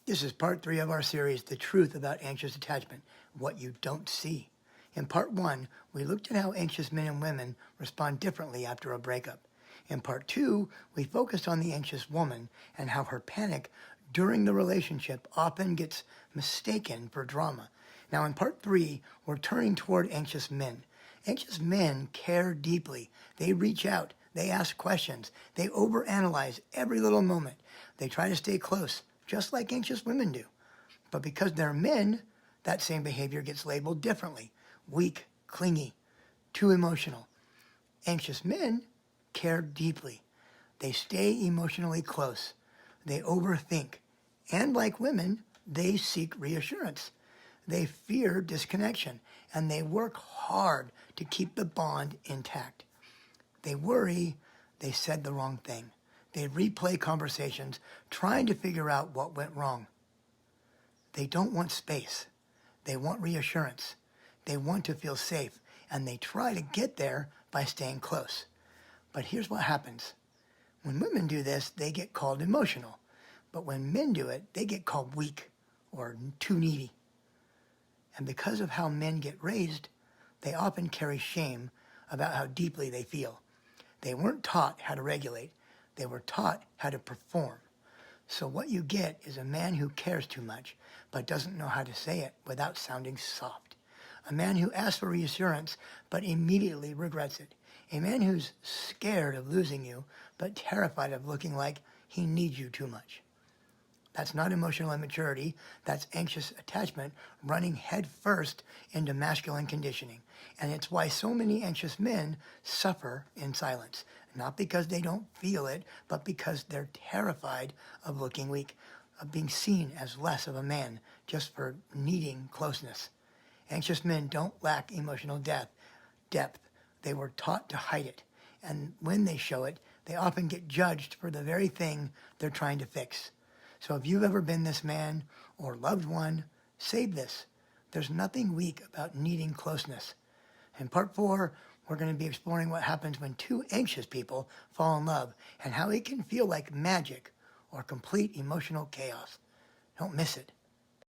This is part 3 of our series, The Truth About Anxious Attachment, What You Don't See. In part 1, we looked at how anxious men and women respond differently after a breakup. In part 2, we focused on the anxious woman and how her panic during the relationship often gets mistaken for drama. Now in part 3, we're turning toward anxious men. Anxious men care deeply. They reach out. They ask questions. They overanalyze every little moment. They try to stay close, just like anxious women do. But because they're men, that same behavior gets labeled differently. Weak, clingy, too emotional. Anxious men care deeply. They stay emotionally close. They overthink. And like women, they seek reassurance. They fear disconnection, and they work hard to keep the bond intact. They worry they said the wrong thing. They replay conversations, trying to figure out what went wrong. They don't want space. They want reassurance. They want to feel safe, and they try to get there by staying close. But here's what happens. When women do this, they get called emotional. But when men do it, they get called weak or too needy. And because of how men get raised, they often carry shame about how deeply they feel. They weren't taught how to regulate. They were taught how to perform. So what you get is a man who cares too much, but doesn't know how to say it without sounding soft. A man who asks for reassurance, but immediately regrets it. A man who's scared of losing you, but terrified of looking like he needs you too much. That's not emotional immaturity. That's anxious attachment running headfirst into masculine conditioning. And it's why so many anxious men suffer in silence. Not because they don't feel it, but because they're terrified of looking weak, of being seen as less of a man just for needing closeness. Anxious men don't lack emotional depth. They were taught to hide it. And when they show it, they often get judged for the very thing they're trying to fix. So if you've ever been this man or loved one, save this. There's nothing weak about needing closeness. In part 4, we're going to be exploring what happens when two anxious people fall in love and how it can feel like magic or complete emotional chaos. Don't miss it.